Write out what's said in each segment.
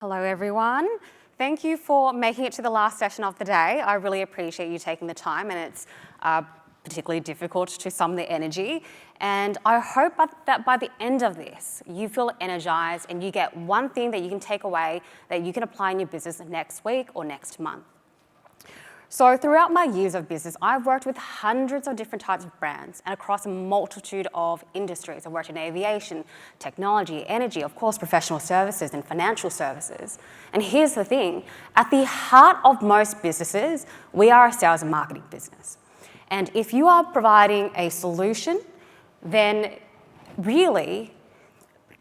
Hello everyone. Thank you for making it to the last session of the day. I really appreciate you taking the time, and it's particularly difficult to sum the energy. And I hope that by the end of this, you feel energized and you get one thing that you can take away that you can apply in your business next week or next month. So throughout my years of business, I've worked with hundreds of different types of brands and across a multitude of industries. I've worked in aviation, technology, energy, of course, professional services and financial services. And here's the thing, at the heart of most businesses, we are a sales and marketing business. And if you are providing a solution, then really,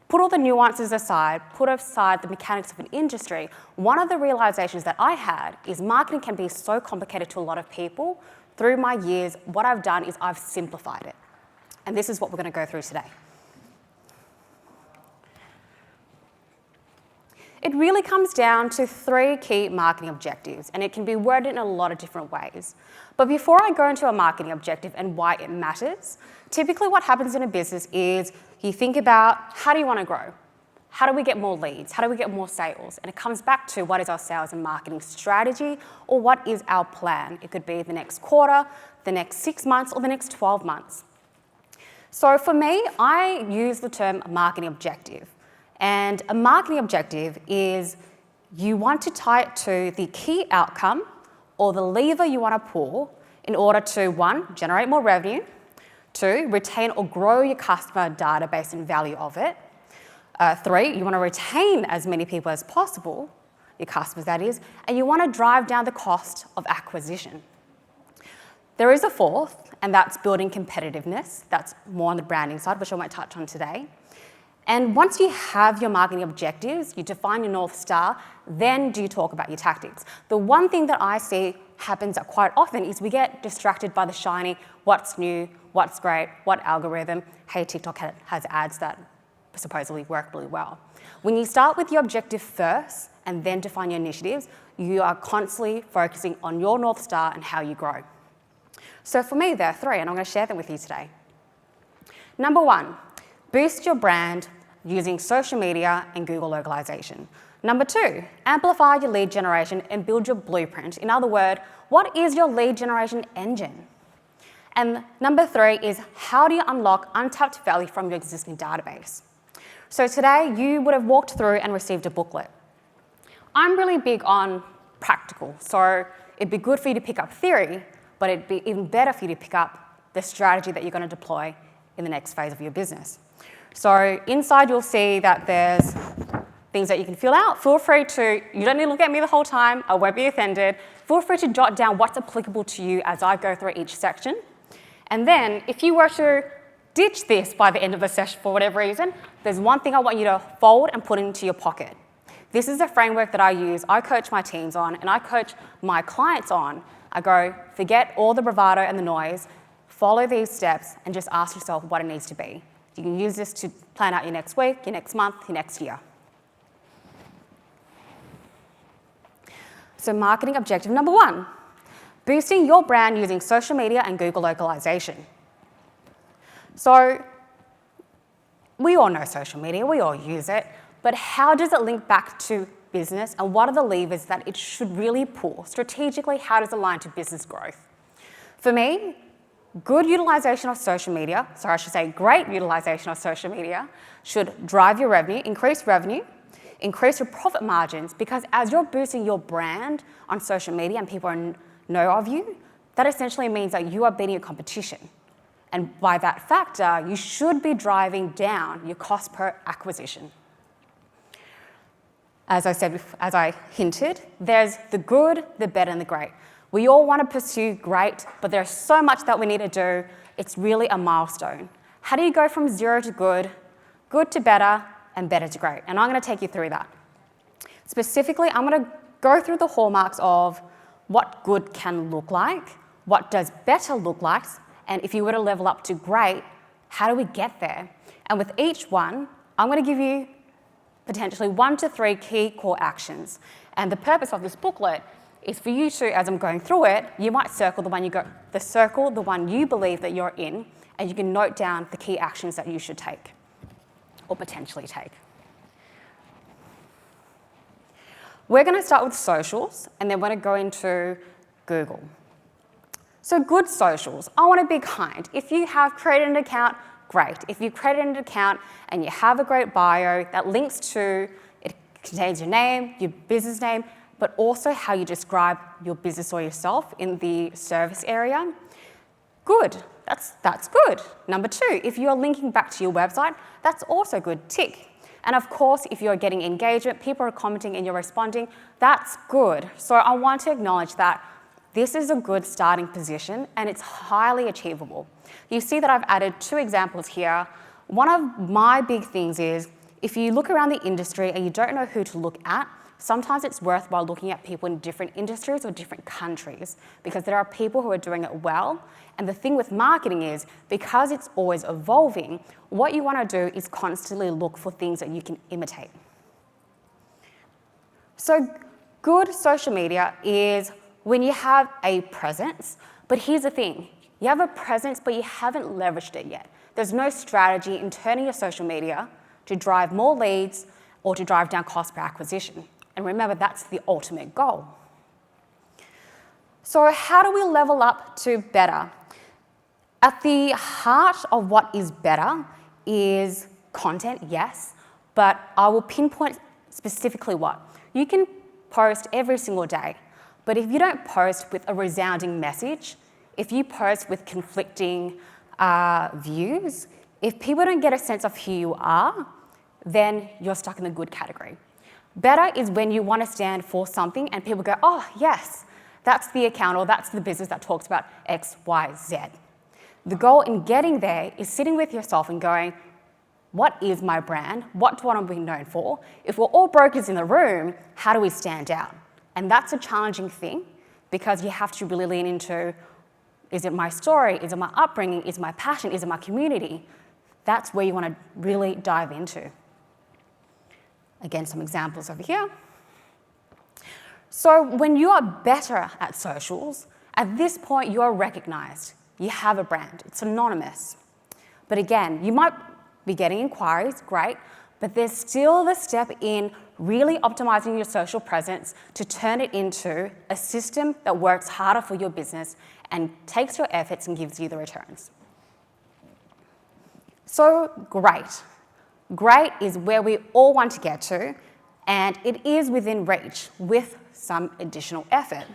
put all the nuances aside, put aside the mechanics of an industry. One of the realizations that I had is marketing can be so complicated to a lot of people. Through my years, what I've done is I've simplified it. And this is what we're going to go through today. It really comes down to 3 key marketing objectives, and it can be worded in a lot of different ways. But before I go into a marketing objective and why it matters, typically what happens in a business is you think about, how do you want to grow? How do we get more leads? How do we get more sales? And it comes back to, what is our sales and marketing strategy, or what is our plan? It could be the next quarter, the next 6 months, or the next 12 months. So for me, I use the term marketing objective. And a marketing objective is you want to tie it to the key outcome or the lever you want to pull in order to, 1, generate more revenue, 2, retain or grow your customer database and value of it, 3, you want to retain as many people as possible, your customers that is, and you want to drive down the cost of acquisition. There is a 4th, and that's building competitiveness. That's more on the branding side, which I won't touch on today. And once you have your marketing objectives, you define your North Star, then do you talk about your tactics. The one thing that I see happens quite often is we get distracted by the shiny, what's new, what's great, what algorithm. Hey, TikTok has ads that supposedly work really well. When you start with your objective first and then define your initiatives, you are constantly focusing on your North Star and how you grow. So for me, there are 3, and I'm going to share them with you today. Number 1, boost your brand using social media and Google localization. Number 2, amplify your lead generation and build your blueprint. In other words, what is your lead generation engine? And number 3 is, how do you unlock untapped value from your existing database? So today, you would have walked through and received a booklet. I'm really big on practical, so it'd be good for you to pick up theory, but it'd be even better for you to pick up the strategy that you're going to deploy in the next phase of your business. So inside you'll see that there's things that you can fill out. Feel free to, you don't need to look at me the whole time, I won't be offended. Feel free to jot down what's applicable to you as I go through each section. And then if you were to ditch this by the end of the session for whatever reason, there's one thing I want you to fold and put into your pocket. This is a framework that I use, I coach my teams on, and I coach my clients on. I go, forget all the bravado and the noise, follow these steps, and just ask yourself what it needs to be. You can use this to plan out your next week, your next month, your next year. So marketing objective number 1, boosting your brand using social media and Google localization. So we all know social media, we all use it, but how does it link back to business, and what are the levers that it should really pull? Strategically, how does it align to business growth? For me, good utilization of social media, sorry, I should say great utilization of social media, should drive your revenue, increase your profit margins, because as you're boosting your brand on social media and people know of you, that essentially means that you are beating your competition. And by that factor, you should be driving down your cost per acquisition. As I said, as I hinted, there's the good, the better, and the great. We all want to pursue great, but there's so much that we need to do. It's really a milestone. How do you go from 0 to good, good to better, and better to great? And I'm going to take you through that. Specifically, I'm going to go through the hallmarks of what good can look like, what does better look like, and if you were to level up to great, how do we get there? And with each one, I'm going to give you potentially 1 to 3 key core actions. And the purpose of this booklet is for you to, as I'm going through it, you might circle the one you believe that you're in, and you can note down the key actions that you should take or potentially take. We're going to start with socials, and then we're going to go into Google. So good socials. I want to be kind. If you have created an account, great. If you've created an account and you have a great bio that links to, it contains your name, your business name, but also how you describe your business or yourself in the service area, good. That's good. Number 2, if you're linking back to your website, that's also good. Tick. And of course, if you're getting engagement, people are commenting and you're responding, that's good. So I want to acknowledge that this is a good starting position and it's highly achievable. You see that I've added 2 examples here. One of my big things is if you look around the industry and you don't know who to look at, sometimes it's worthwhile looking at people in different industries or different countries because there are people who are doing it well. And the thing with marketing is because it's always evolving, what you want to do is constantly look for things that you can imitate. So good social media is when you have a presence, but here's the thing. You have a presence, but you haven't leveraged it yet. There's no strategy in turning your social media to drive more leads or to drive down cost per acquisition. And remember, that's the ultimate goal. So how do we level up to better? At the heart of what is better is content, yes, but I will pinpoint specifically what. You can post every single day, but if you don't post with a resounding message, if you post with conflicting views, if people don't get a sense of who you are, then you're stuck in the good category. Better is when you want to stand for something and people go, oh, yes, that's the account or that's the business that talks about X, Y, Z. The goal in getting there is sitting with yourself and going, what is my brand? What do I want to be known for? If we're all brokers in the room, how do we stand out? And that's a challenging thing because you have to really lean into, is it my story? Is it my upbringing? Is it my passion? Is it my community? That's where you want to really dive into. Again, some examples over here. So when you are better at socials, at this point you are recognized. You have a brand. It's synonymous. But again, you might be getting inquiries, great, but there's still the step in really optimizing your social presence to turn it into a system that works harder for your business and takes your efforts and gives you the returns. So great. Great is where we all want to get to, and it is within reach with some additional effort.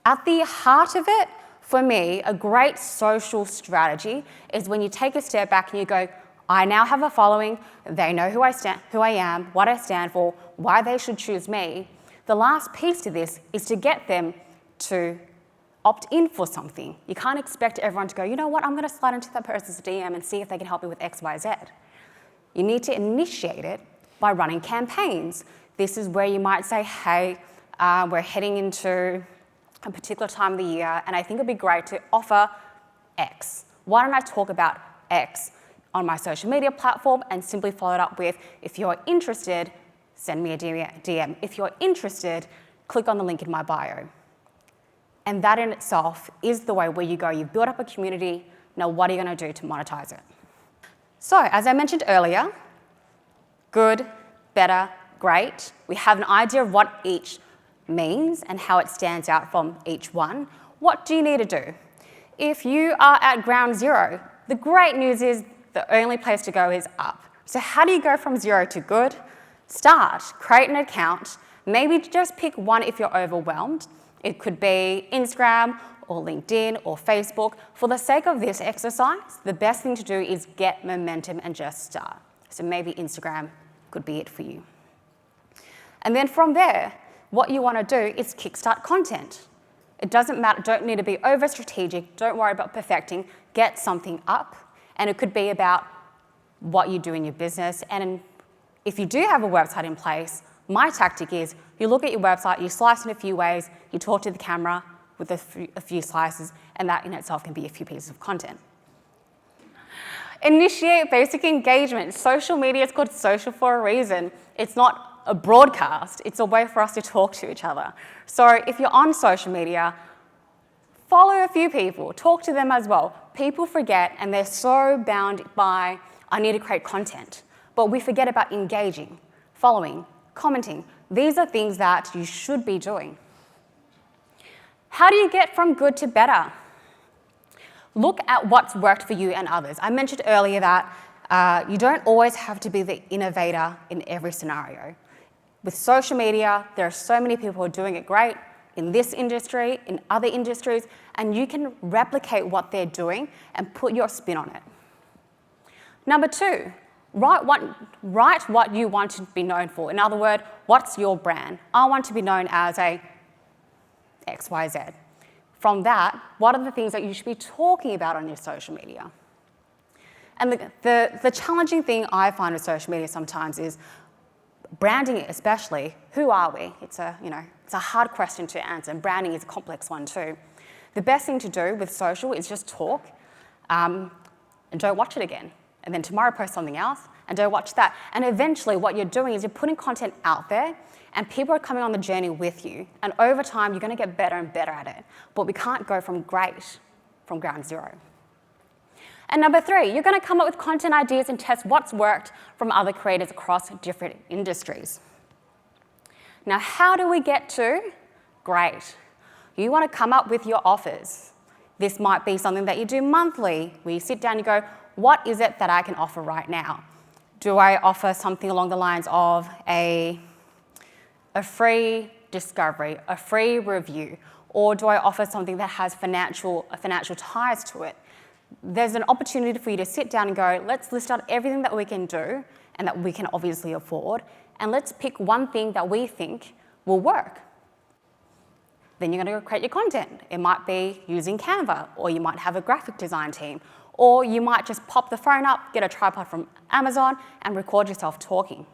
At the heart of it, for me, a great social strategy is when you take a step back and you go, I now have a following, they know who I am, what I stand for, why they should choose me. The last piece to this is to get them to opt in for something. You can't expect everyone to go, you know what, I'm going to slide into that person's DM and see if they can help me with X, Y, Z. You need to initiate it by running campaigns. This is where you might say, hey, we're heading into a particular time of the year, and I think it'd be great to offer X. Why don't I talk about X on my social media platform and simply follow it up with, if you're interested, send me a DM. If you're interested, click on the link in my bio. And that in itself is the way where you go. You build up a community. Now, what are you going to do to monetize it? So, as I mentioned earlier, good, better, great. We have an idea of what each means and how it stands out from each one. What do you need to do? If you are at ground zero, the great news is the only place to go is up. So how do you go from 0 to good? Start, create an account, maybe just pick one if you're overwhelmed. It could be Instagram or LinkedIn or Facebook. For the sake of this exercise, the best thing to do is get momentum and just start. So maybe Instagram could be it for you. And then from there, what you want to do is kickstart content. It doesn't matter, don't need to be over strategic, don't worry about perfecting, get something up. And it could be about what you do in your business. And if you do have a website in place, my tactic is you look at your website, you slice in a few ways, you talk to the camera with a few slices, and that in itself can be a few pieces of content. Initiate basic engagement. Social media is called social for a reason. It's not a broadcast, it's a way for us to talk to each other. So if you're on social media, follow a few people, talk to them as well. People forget and they're so bound by, I need to create content. But we forget about engaging, following, commenting, These are things that you should be doing. How do you get from good to better? Look at what's worked for you and others. I mentioned earlier that you don't always have to be the innovator in every scenario. With social media, there are so many people who are doing it great in this industry, in other industries, and you can replicate what they're doing and put your spin on it. Number 2, write what you want to be known for. In other words, what's your brand? I want to be known as a XYZ. From that, what are the things that you should be talking about on your social media? And the challenging thing I find with social media sometimes is branding, especially. Who are we? It's a hard question to answer, and branding is a complex one too. The best thing to do with social is just talk and don't watch it again. And then tomorrow post something else and don't watch that. And eventually what you're doing is you're putting content out there and people are coming on the journey with you. And over time, you're going to get better and better at it. But we can't go from great from ground zero. And number 3, you're going to come up with content ideas and test what's worked from other creators across different industries. Now, how do we get to great? You want to come up with your offers. This might be something that you do monthly, where you sit down and you go, what is it that I can offer right now? Do I offer something along the lines of a free discovery, a free review, or do I offer something that has financial ties to it? There's an opportunity for you to sit down and go, let's list out everything that we can do and that we can obviously afford, and let's pick one thing that we think will work. Then you're going to go create your content. It might be using Canva, or you might have a graphic design team, or you might just pop the phone up, get a tripod from Amazon, and record yourself talking.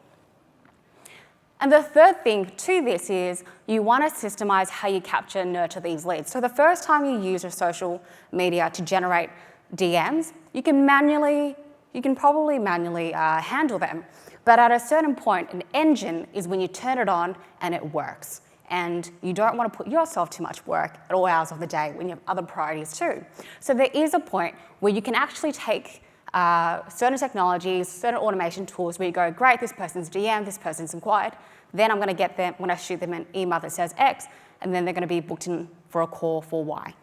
And the third thing to this is you want to systemize how you capture and nurture these leads. So the first time you use your social media to generate DMs, you can probably manually handle them. But at a certain point, an engine is when you turn it on and it works. And you don't want to put yourself too much work at all hours of the day when you have other priorities too. So there is a point where you can actually take certain technologies, certain automation tools where you go, great, this person's DM, this person's inquired. Then I'm going to get them, when I shoot them an email that says X, and then they're going to be booked in for a call for Y.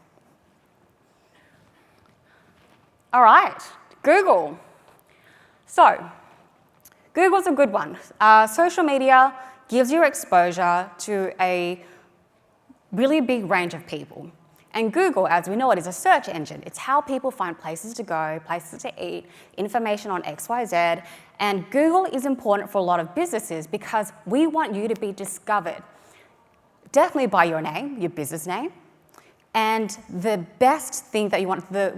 All right, Google. So, Google's a good one. Social media gives you exposure to a really big range of people. And Google, as we know it, is a search engine. It's how people find places to go, places to eat, information on XYZ. And Google is important for a lot of businesses because we want you to be discovered. Definitely by your name, your business name. And the best thing that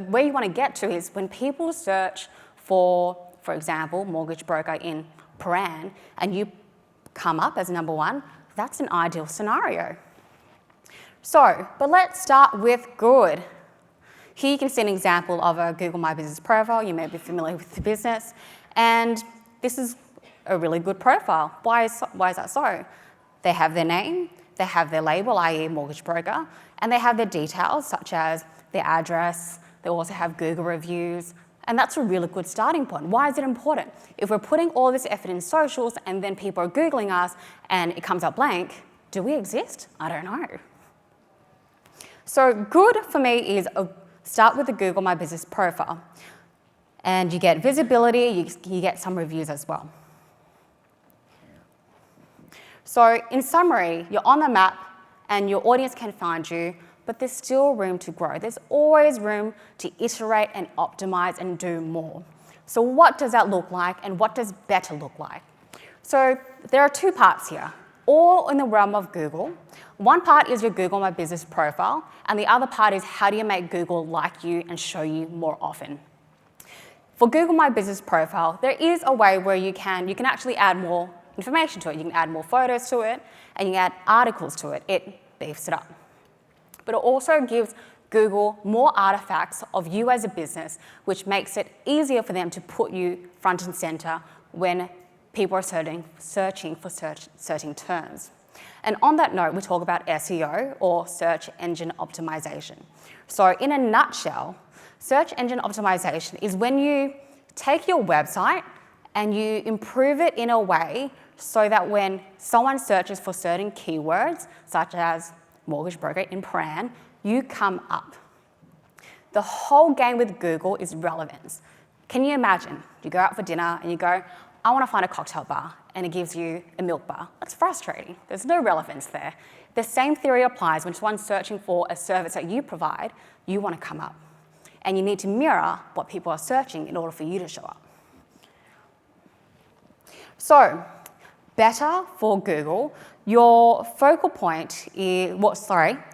where you want to get to is when people search for example, mortgage broker in Paran, and you come up as number 1, that's an ideal scenario. So, but let's start with good. Here you can see an example of a Google My Business profile. You may be familiar with the business. And this is a really good profile. Why is that so? They have their name, they have their label, i.e. mortgage broker, and they have their details, such as their address. They also have Google reviews. And that's a really good starting point. Why is it important? If we're putting all this effort in socials and then people are Googling us and it comes up blank, do we exist? I don't know. So good for me is start with the Google My Business profile. And you get visibility, you get some reviews as well. So in summary, you're on the map and your audience can find you, but there's still room to grow. There's always room to iterate and optimize and do more. So what does that look like and what does better look like? So there are 2 parts here, all in the realm of Google. One part is your Google My Business profile, and the other part is how do you make Google like you and show you more often. For Google My Business profile, there is a way where you can actually add more information to it. You can add more photos to it, and you can add articles to it. It beefs it up. But it also gives Google more artifacts of you as a business, which makes it easier for them to put you front and center when people are searching for certain terms. And on that note, we talk about SEO, or search engine optimization. So in a nutshell, search engine optimization is when you take your website and you improve it in a way so that when someone searches for certain keywords, such as mortgage broker in Paran, you come up. The whole game with Google is relevance. Can you imagine? You go out for dinner and you go, I want to find a cocktail bar, and it gives you a milk bar. That's frustrating. There's no relevance there. The same theory applies when someone's searching for a service that you provide, you want to come up. And you need to mirror what people are searching in order for you to show up. So, better for Google, your focal point is,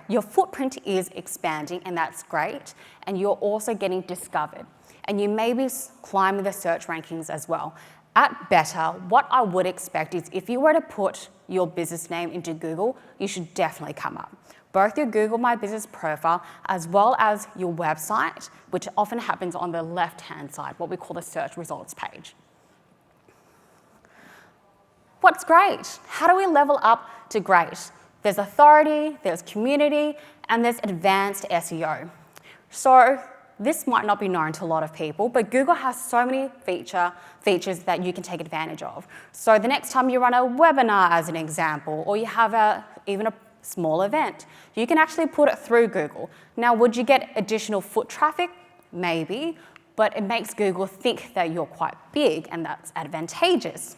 your footprint is expanding, and that's great. And you're also getting discovered. And you may be climbing the search rankings as well. At Better, what I would expect is if you were to put your business name into Google, you should definitely come up. Both your Google My Business profile as well as your website, which often happens on the left-hand side, what we call the search results page. What's great? How do we level up to great? There's authority, there's community, and there's advanced SEO. So this might not be known to a lot of people, but Google has so many features that you can take advantage of. So the next time you run a webinar, as an example, or you have even a small event, you can actually put it through Google. Now, would you get additional foot traffic? Maybe, but it makes Google think that you're quite big, and that's advantageous.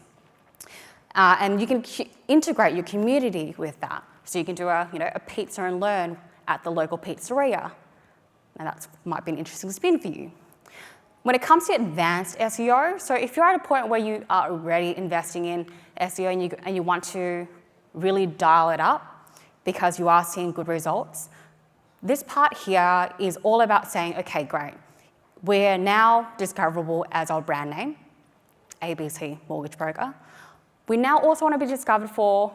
And you can integrate your community with that. So you can do a pizza and learn at the local pizzeria. And that might be an interesting spin for you. When it comes to advanced SEO, so if you're at a point where you are already investing in SEO and you want to really dial it up because you are seeing good results, this part here is all about saying, okay, great. We're now discoverable as our brand name, ABC Mortgage Broker. We now also want to be discovered for,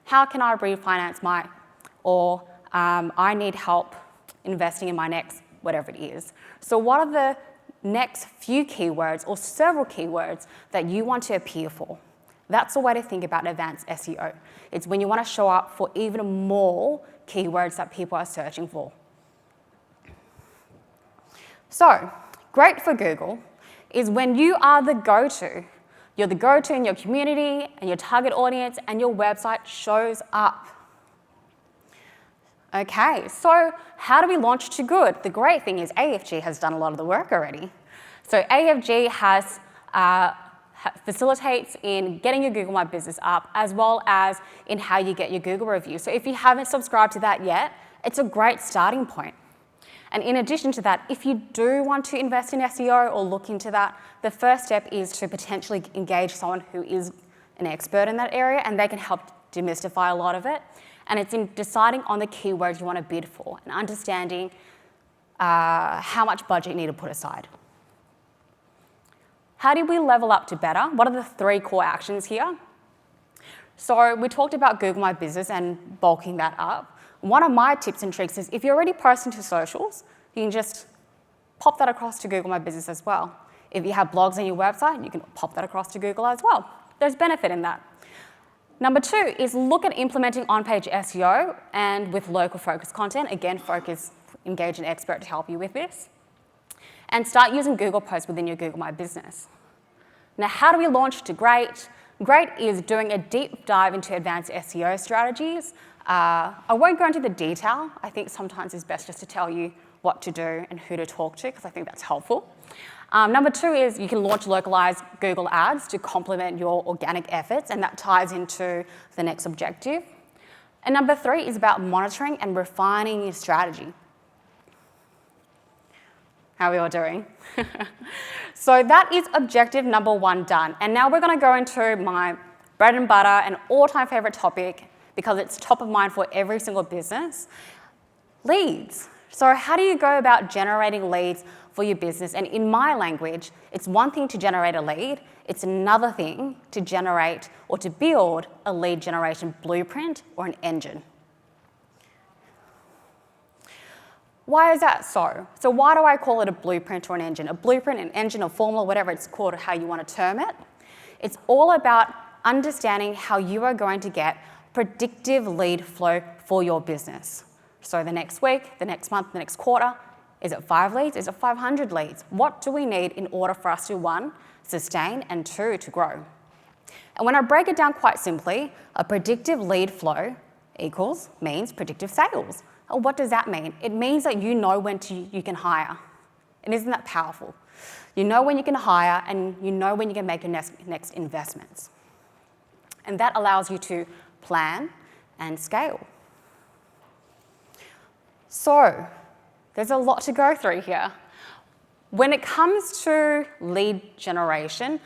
how can I refinance I need help investing in my next whatever it is. So what are the next few keywords or several keywords that you want to appear for? That's the way to think about advanced SEO. It's when you want to show up for even more keywords that people are searching for. So, great for Google is when you are the go-to. You're the go-to in your community and your target audience, and your website shows up. Okay, so how do we launch to good? The great thing is AFG has done a lot of the work already. So AFG facilitates in getting your Google My Business up, as well as in how you get your Google review. So if you haven't subscribed to that yet, it's a great starting point. And in addition to that, if you do want to invest in SEO or look into that, the first step is to potentially engage someone who is an expert in that area, and they can help demystify a lot of it. And it's in deciding on the keywords you want to bid for and understanding how much budget you need to put aside. How do we level up to better? What are the 3 core actions here? So we talked about Google My Business and bulking that up. One of my tips and tricks is if you're already posting to socials, you can just pop that across to Google My Business as well. If you have blogs on your website, you can pop that across to Google as well. There's benefit in that. Number 2 is look at implementing on-page SEO and with local focus content. Again, engage an expert to help you with this. And start using Google Posts within your Google My Business. Now, how do we launch to great? Great is doing a deep dive into advanced SEO strategies. I won't go into the detail. I think sometimes it's best just to tell you what to do and who to talk to, because I think that's helpful. Number 2 is you can launch localized Google ads to complement your organic efforts, and that ties into the next objective. And number 3 is about monitoring and refining your strategy. How are we all doing? So that is objective number 1 done. And now we're going to go into my bread and butter and all-time favorite topic, because it's top of mind for every single business, leads. So how do you go about generating leads for your business? And in my language, it's one thing to generate a lead, it's another thing to generate or to build a lead generation blueprint or an engine. Why is that so? So why do I call it a blueprint or an engine? A blueprint, an engine, a formula, whatever it's called, or how you want to term it. It's all about understanding how you are going to get predictive lead flow for your business. So the next week, the next month, the next quarter, is it 5 leads? Is it 500 leads? What do we need in order for us to 1, sustain, and 2, to grow? And when I break it down quite simply, a predictive lead flow means predictive sales. And what does that mean? It means that you know when you can hire. And isn't that powerful? You know when you can hire and you know when you can make your next investments. And that allows you to plan and scale. So, there's a lot to go through here. When it comes to lead generation,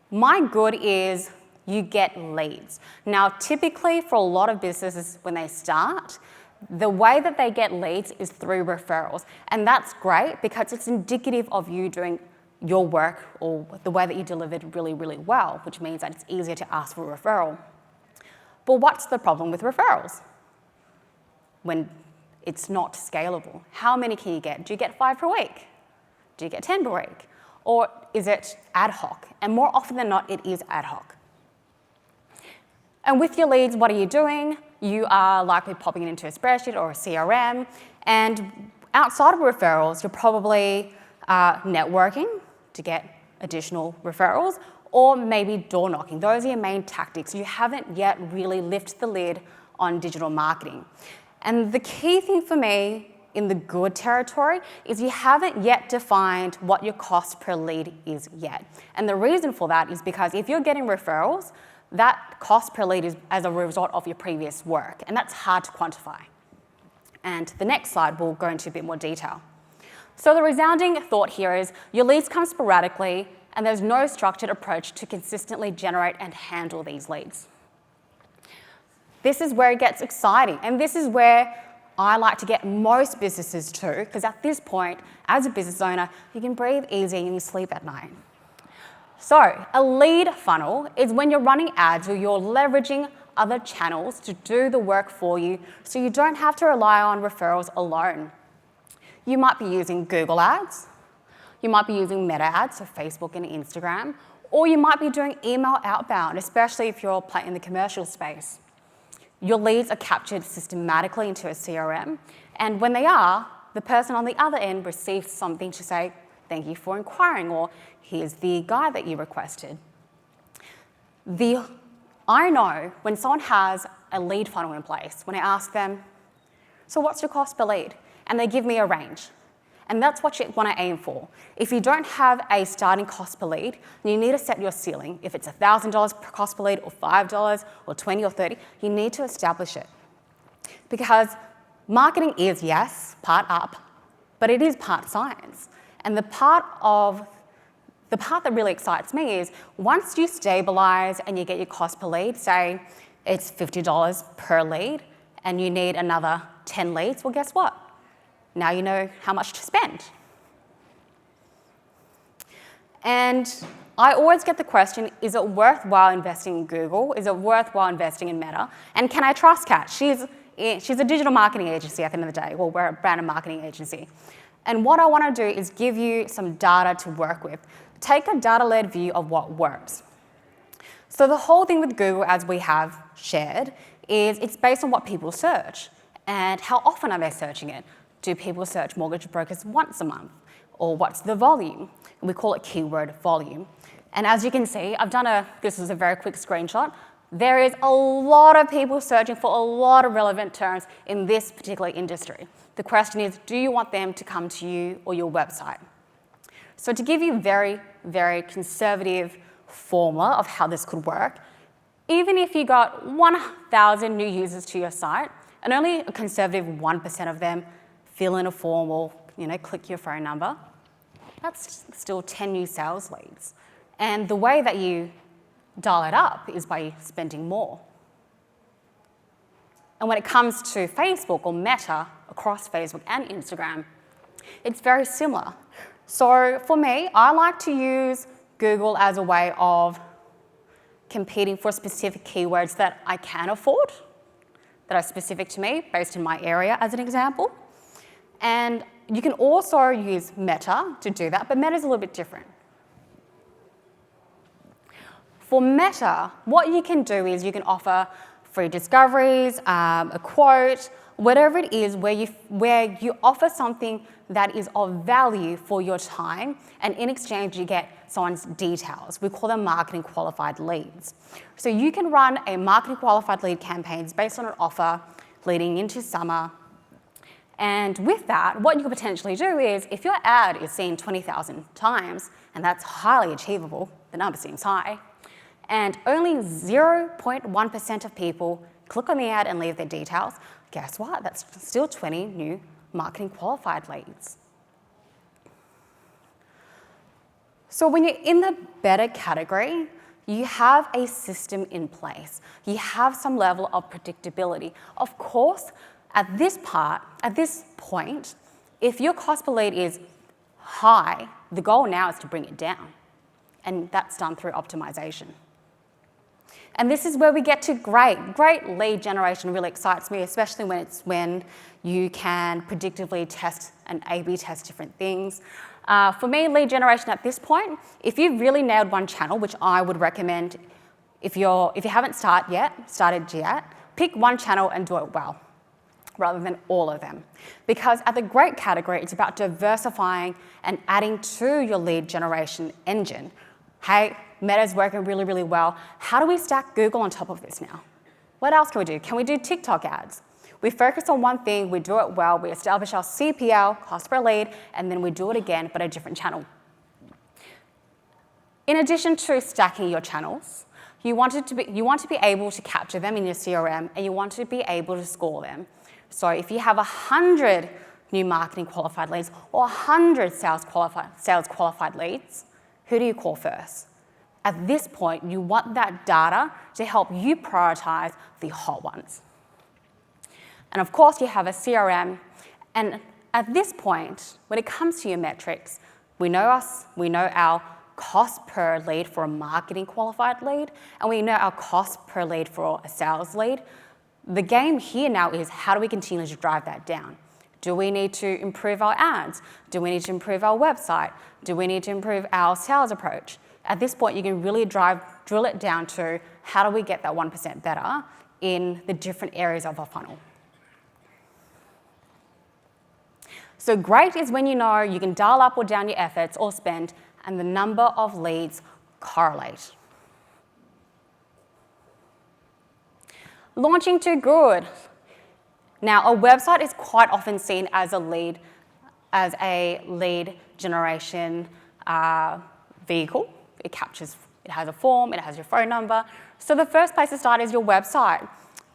my good is you get leads. Now, typically for a lot of businesses when they start, the way that they get leads is through referrals. And that's great because it's indicative of you doing your work or the way that you delivered really, really well, which means that it's easier to ask for a referral. But what's the problem with referrals? When it's not scalable. How many can you get? Do you get 5 per week? Do you get 10 per week? Or is it ad hoc? And more often than not, it is ad hoc. And with your leads, what are you doing? You are likely popping it into a spreadsheet or a CRM. And outside of referrals, you're probably networking to get additional referrals, or maybe door knocking. Those are your main tactics. You haven't yet really lifted the lid on digital marketing. And the key thing for me in the good territory is you haven't yet defined what your cost per lead is yet. And the reason for that is because if you're getting referrals, that cost per lead is as a result of your previous work, and that's hard to quantify. And the next slide will go into a bit more detail. So the resounding thought here is your leads come sporadically and there's no structured approach to consistently generate and handle these leads. This is where it gets exciting, and this is where I like to get most businesses to, because at this point, as a business owner, you can breathe easy and you sleep at night. So a lead funnel is when you're running ads or you're leveraging other channels to do the work for you so you don't have to rely on referrals alone. You might be using Google ads, you might be using Meta ads, so Facebook and Instagram, or you might be doing email outbound, especially if you're in the commercial space. Your leads are captured systematically into a CRM, and when they are, the person on the other end receives something to say, thank you for inquiring, or here's the guide that you requested. I know when someone has a lead funnel in place, when I ask them, so what's your cost per lead? And they give me a range. And that's what you want to aim for. If you don't have a starting cost per lead, you need to set your ceiling. If it's $1,000 per cost per lead, or $5, or $20, or $30, you need to establish it. Because marketing is, yes, part up, but it is part science. And the part that really excites me is once you stabilize and you get your cost per lead, say it's $50 per lead, and you need another 10 leads, well, guess what? Now you know how much to spend. And I always get the question, is it worthwhile investing in Google? Is it worthwhile investing in Meta? And can I trust Kat? She's a digital marketing agency at the end of the day. Well, we're a brand and marketing agency. And what I want to do is give you some data to work with. Take a data-led view of what works. So the whole thing with Google, as we have shared, is it's based on what people search. And how often are they searching it? Do people search mortgage brokers once a month? Or what's the volume? We call it keyword volume. And as you can see, this is a very quick screenshot. There is a lot of people searching for a lot of relevant terms in this particular industry. The question is, do you want them to come to you or your website? So to give you very, very conservative formula of how this could work, even if you got 1,000 new users to your site, and only a conservative 1% of them fill in a form or click your phone number, that's still 10 new sales leads. And the way that you dial it up is by spending more. And when it comes to Facebook or Meta, across Facebook and Instagram, it's very similar. So for me, I like to use Google as a way of competing for specific keywords that I can afford, that are specific to me, based in my area as an example. And you can also use Meta to do that, but Meta is a little bit different. For Meta, what you can do is you can offer free discoveries, a quote, whatever it is where you offer something that is of value for your time, and in exchange you get someone's details. We call them marketing qualified leads. So you can run a marketing qualified lead campaigns based on an offer leading into summer. And with that, what you could potentially do is, if your ad is seen 20,000 times, and that's highly achievable, the number seems high, and only 0.1% of people click on the ad and leave their details, guess what? That's still 20 new marketing qualified leads. So when you're in the better category, you have a system in place. You have some level of predictability. Of course, at this point, if your cost per lead is high, the goal now is to bring it down. And that's done through optimization. And this is where we get to great lead generation. Really excites me, especially when you can predictively test and A/B test different things. For me, lead generation at this point, if you've really nailed one channel, which I would recommend, if you haven't started yet, pick one channel and do it well, rather than all of them. Because at the great category, it's about diversifying and adding to your lead generation engine. Hey, Meta's working really well. How do we stack Google on top of this now? What else can we do? Can we do TikTok ads? We focus on one thing, we do it well, we establish our CPL, cost per lead, and then we do it again, but a different channel. In addition to stacking your channels, you want to be able to capture them in your CRM, and you want to be able to score them. So if you have 100 new marketing qualified leads or 100 sales qualified leads, who do you call first? At this point, you want that data to help you prioritize the hot ones. And of course, you have a CRM. And at this point, when it comes to your metrics, we know our cost per lead for a marketing qualified lead, and we know our cost per lead for a sales lead. The game here now is, how do we continue to drive that down? Do we need to improve our ads? Do we need to improve our website? Do we need to improve our sales approach? At this point, you can really drill it down to, how do we get that 1% better in the different areas of our funnel? So great is when you know you can dial up or down your efforts or spend, and the number of leads correlate. Launching too good. Now, a website is quite often seen as a lead generation vehicle. It has a form, it has your phone number. So the first place to start is your website.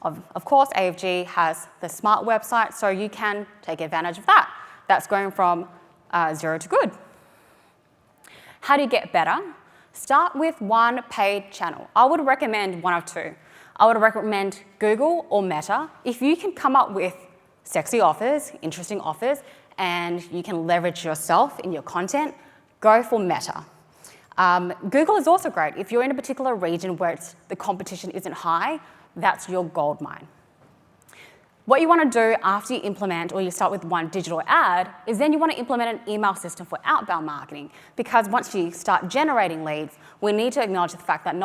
Of course, AFG has the smart website, so you can take advantage of that. That's going from 0 to good. How do you get better? Start with one paid channel. I would recommend one of two. I would recommend Google or Meta. If you can come up with sexy offers, interesting offers, and you can leverage yourself in your content, go for Meta. Google is also great. If you're in a particular region where the competition isn't high, that's your gold mine. What you want to do after you implement, or you start with one digital ad, is then you want to implement an email system for outbound marketing, because once you start generating leads, we need to acknowledge the fact that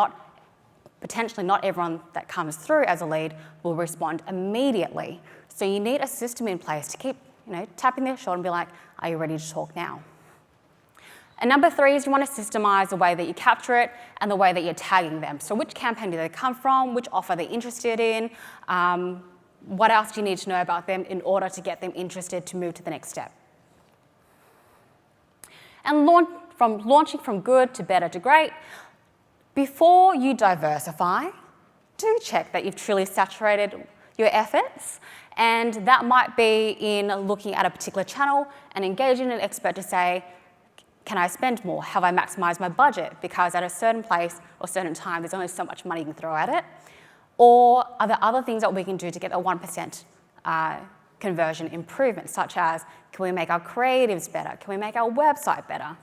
potentially not everyone that comes through as a lead will respond immediately. So you need a system in place to keep tapping their shoulder and be like, are you ready to talk now? And number 3 is you want to systemize the way that you capture it and the way that you're tagging them. So which campaign do they come from? Which offer are they interested in? What else do you need to know about them in order to get them interested to move to the next step? And launching from good to better to great, before you diversify, do check that you've truly saturated your efforts. And that might be in looking at a particular channel and engaging an expert to say, can I spend more? Have I maximized my budget? Because at a certain place or certain time, there's only so much money you can throw at it. Or are there other things that we can do to get the 1% conversion improvement, such as, can we make our creatives better? Can we make our website better?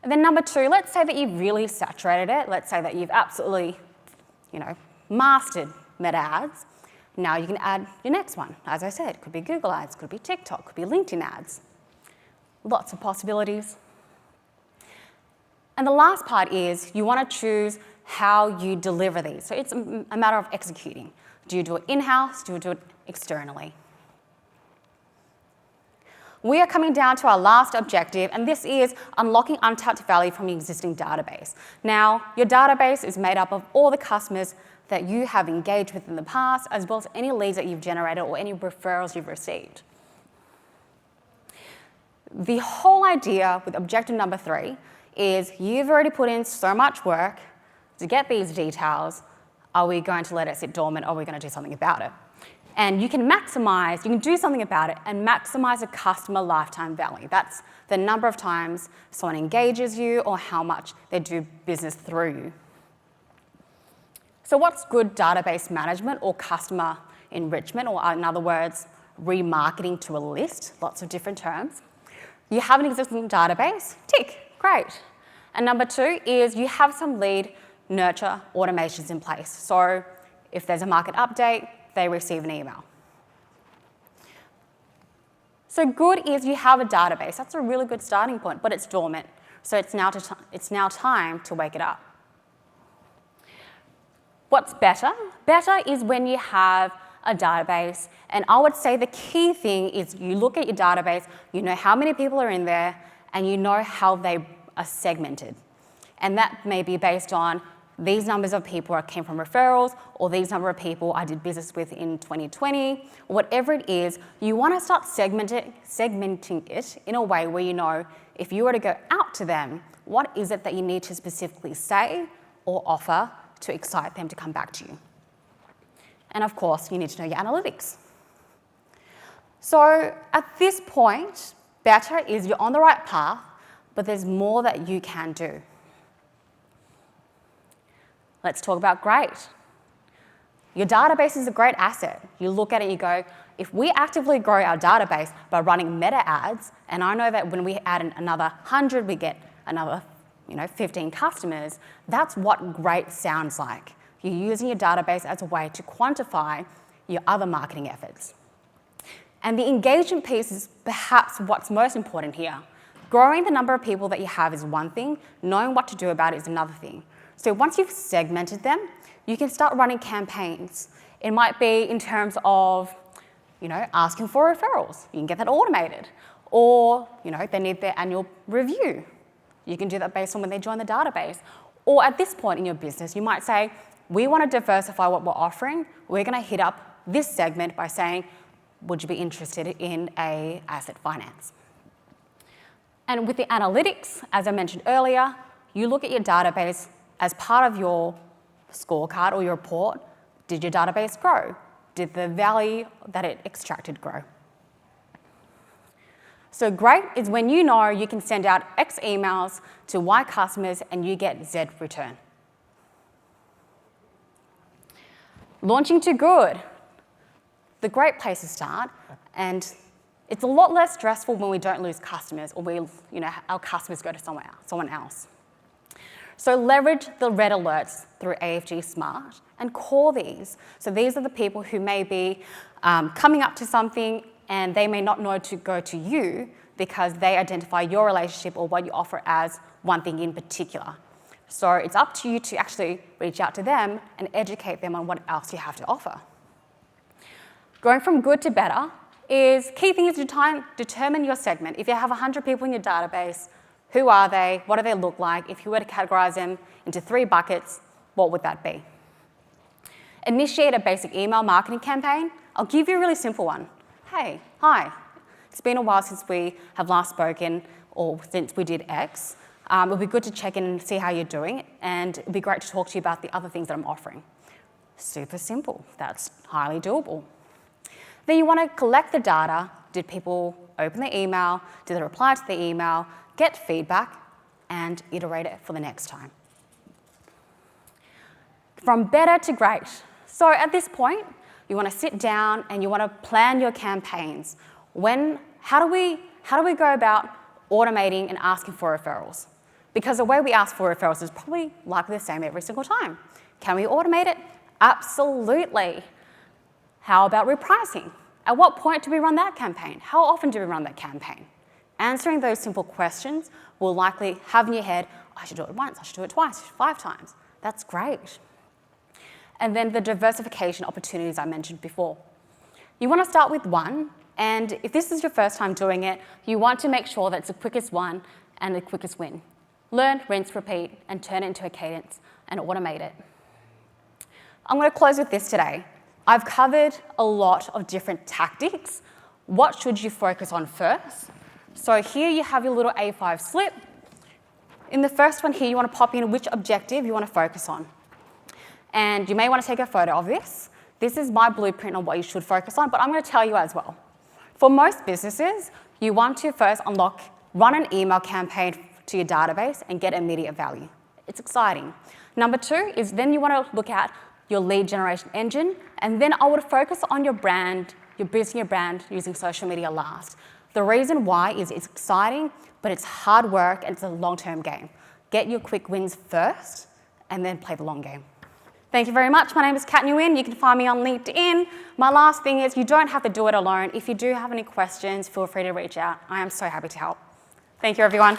And then number 2, let's say that you've really saturated it. Let's say that you've absolutely, mastered Meta ads. Now you can add your next one. As I said, it could be Google ads, could be TikTok, could be LinkedIn ads. Lots of possibilities. And the last part is you want to choose how you deliver these. So it's a matter of executing. Do you do it in-house? Do you do it externally? We are coming down to our last objective, and this is unlocking untapped value from your existing database. Now, your database is made up of all the customers that you have engaged with in the past, as well as any leads that you've generated or any referrals you've received. The whole idea with objective number 3 is you've already put in so much work to get these details. Are we going to let it sit dormant, or are we going to do something about it? And you can do something about it and maximize a customer lifetime value. That's the number of times someone engages you or how much they do business through you. So what's good database management or customer enrichment, or in other words, remarketing to a list? Lots of different terms. You have an existing database, tick, great. And number 2 is you have some lead nurture automations in place. So if there's a market update, they receive an email. So good is you have a database. That's a really good starting point, but it's dormant. So it's now time to wake it up. What's better? Better is when you have a database, and I would say the key thing is you look at your database, you know how many people are in there, and you know how they are segmented. And that may be based on these numbers of people came from referrals, or these number of people I did business with in 2020, or whatever it is. You want to start segmenting it in a way where you know if you were to go out to them, what is it that you need to specifically say or offer to excite them to come back to you. And of course, you need to know your analytics. So at this point, better is you're on the right path, but there's more that you can do. Let's talk about great. Your database is a great asset. You look at it, you go, if we actively grow our database by running meta ads, and I know that when we add another 100, we get another 15 customers, that's what great sounds like. You're using your database as a way to quantify your other marketing efforts. And the engagement piece is perhaps what's most important here. Growing the number of people that you have is one thing, knowing what to do about it is another thing. So once you've segmented them, you can start running campaigns. It might be in terms of, asking for referrals. You can get that automated. Or, they need their annual review. You can do that based on when they join the database. Or at this point in your business, you might say, we want to diversify what we're offering. We're going to hit up this segment by saying, would you be interested in a asset finance? And with the analytics, as I mentioned earlier, you look at your database as part of your scorecard or your report. Did your database grow? Did the value that it extracted grow? So great is when you know you can send out X emails to Y customers and you get Z return. Launching to good. The great place to start, and it's a lot less stressful when we don't lose customers or our customers go to someone else. So leverage the red alerts through AFG Smart and call these. So these are the people who may be coming up to something and they may not know to go to you because they identify your relationship or what you offer as one thing in particular. So it's up to you to actually reach out to them and educate them on what else you have to offer. Going from good to better is key thing is to determine your segment. If you have 100 people in your database, who are they? What do they look like? If you were to categorize them into 3 buckets, what would that be? Initiate a basic email marketing campaign. I'll give you a really simple one. Hey, hi. It's been a while since we have last spoken or since we did X. It would be good to check in and see how you're doing, and it would be great to talk to you about the other things that I'm offering. Super simple. That's highly doable. Then you want to collect the data. Did people open the email? Did they reply to the email? Get feedback and iterate it for the next time. From better to great. So at this point, you want to sit down and you want to plan your campaigns. How do we go about automating and asking for referrals? Because the way we ask for referrals is probably likely the same every single time. Can we automate it? Absolutely. How about repricing? At what point do we run that campaign? How often do we run that campaign? Answering those simple questions will likely have in your head, I should do it once, I should do it twice, 5 times. That's great. and then the diversification opportunities I mentioned before. You want to start with one, and if this is your first time doing it, you want to make sure that it's the quickest one and the quickest win. Learn, rinse, repeat, and turn it into a cadence and automate it. I'm going to close with this today. I've covered a lot of different tactics. What should you focus on first? So here you have your little A5 slip. In the first one here, you want to pop in which objective you want to focus on. And you may want to take a photo of this. This is my blueprint on what you should focus on, but I'm going to tell you as well. For most businesses, you want to first run an email campaign to your database and get immediate value. It's exciting. Number two is then you want to look at your lead generation engine, and then I would focus on your brand, your boosting your brand using social media last. The reason why is it's exciting, but it's hard work and it's a long-term game. Get your quick wins first, and then play the long game. Thank you very much. My name is Kat Nguyen. You can find me on LinkedIn. My last thing is you don't have to do it alone. If you do have any questions, feel free to reach out. I am so happy to help. Thank you, everyone.